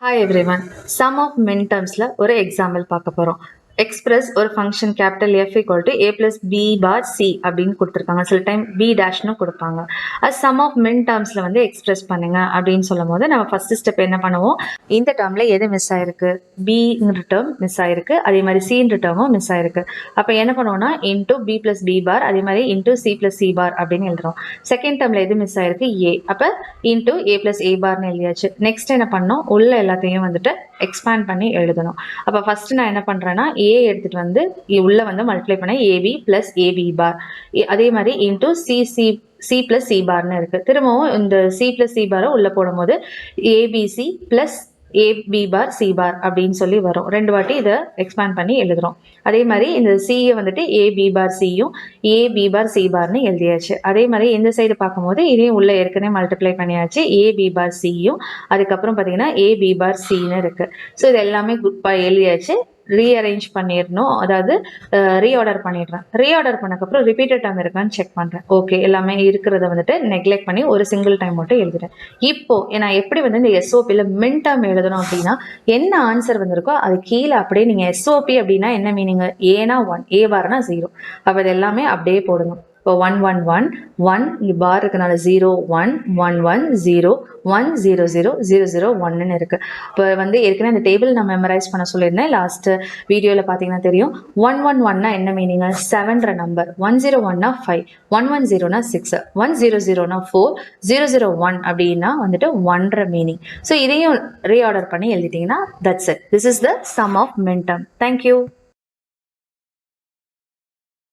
Hi everyone. Sum of min termsல ஒரு example பார்க்க போறோம். எக்ஸ்பிரஸ் ஒரு function capital F equal to A plus B bar C அப்படின்னு கொடுத்துருக்காங்க. சில டைம் B டேஷ்னு கொடுப்பாங்க. அது சம் ஆஃப் மின் டேர்ம்ஸில் வந்து எக்ஸ்பிரஸ் பண்ணுங்க அப்படின்னு சொல்லும் போது நம்ம ஃபர்ஸ்ட் ஸ்டெப் என்ன பண்ணுவோம், இந்த டேர்மில் எது மிஸ் ஆயிருக்கு, பிங்கிற டேர்ம் மிஸ் ஆயிருக்கு, அதே மாதிரி சின்ற டேர்மும் மிஸ் ஆயிருக்கு. அப்போ என்ன பண்ணுவோம்னா into B plus B bar, அதே மாதிரி into C plus C bar அப்படின்னு எழுதுறோம். செகண்ட் டேர்மில் எது மிஸ் ஆயிருக்கு, A, அப்போ இன்டூ A plus A barன்னு எழுதியாச்சு. நெக்ஸ்ட் என்ன பண்ணோம், உள்ள எல்லாத்தையும் வந்துட்டு எக்ஸ்பேண்ட் பண்ணி எழுதணும். அப்போ ஃபர்ஸ்ட் நான் என்ன பண்ணுறேன்னா ஏ எடுத்துகிட்டு வந்து உள்ள வந்து மல்டிப்ளை பண்ண ஏபி ப்ளஸ் ஏபி பார், அதே மாதிரி இன்டூ சி பிளஸ் சி பார்னு இருக்கு. திரும்பவும் இந்த சி பிளஸ் சி பாரை உள்ள போடும்போது ABC plus AB bar C bar அப்படின்னு சொல்லி வரும். ரெண்டு வாட்டி இதை எக்ஸ்பேண்ட் பண்ணி எழுதுறோம். அதே மாதிரி இந்த சியை வந்துட்டு ஏபி பார் சியும் ஏபி பார் சி பார்னு எழுதியாச்சு. அதே மாதிரி இந்த சைடு பார்க்கும்போது இதையும் உள்ள ஏற்கனவே மல்டிப்ளை பண்ணியாச்சு, ஏபி பார் சியும், அதுக்கப்புறம் பார்த்தீங்கன்னா ஏபி பார் சின்னு இருக்கு. ஸோ இது எல்லாமே எழுதியாச்சு. ரீஅரேஞ்ச் பண்ணிடணும், அதாவது ரீஆர்டர் பண்ணிடுறேன். ரீஆர்டர் பண்ணக்கப்புறம் ரிப்பீட்டட் டைம் இருக்கான்னு செக் பண்ணுறேன். ஓகே, எல்லாமே இருக்கிறத வந்துட்டு நெக்லெக்ட் பண்ணி ஒரு சிங்கிள் டைம் மட்டும் எழுதுறேன். இப்போ நான் எப்படி வந்து இந்த எஸ்ஓபியில் மின் டேர்ம் எழுதணும் அப்படின்னா, என்ன ஆன்சர் வந்திருக்கோ அது கீழே அப்படியே நீங்கள் எஸ்ஓபி அப்படின்னா என்ன மீனிங், ஏனா 1, ஏ பார்னா 0, அப்போ இது எல்லாமே அப்படியே போடணும். இப்போ 1 1 1 1 இங்கே பார் இருக்கனால 0 1 1 1 0 1 0 0 0 0 1ன்னு இருக்கு. இப்போ வந்து ஏற்கனவே அந்த டேபிள் நான் மெமரைஸ் பண்ண சொல்லியிருந்தேன். லாஸ்ட் வீடியோவில் பார்த்தீங்கன்னா தெரியும். 111னா என்ன மீனிங், 7ன்ற நம்பர், 101னா 5, 110னா 6, 100னா 4, 001 அப்படின்னா வந்துட்டு 1ன்ற மீனிங். ஸோ இதையும் ரீஆர்டர் பண்ணி எழுதிட்டீங்கன்னா that's it. This is the sum of min term. Thank you.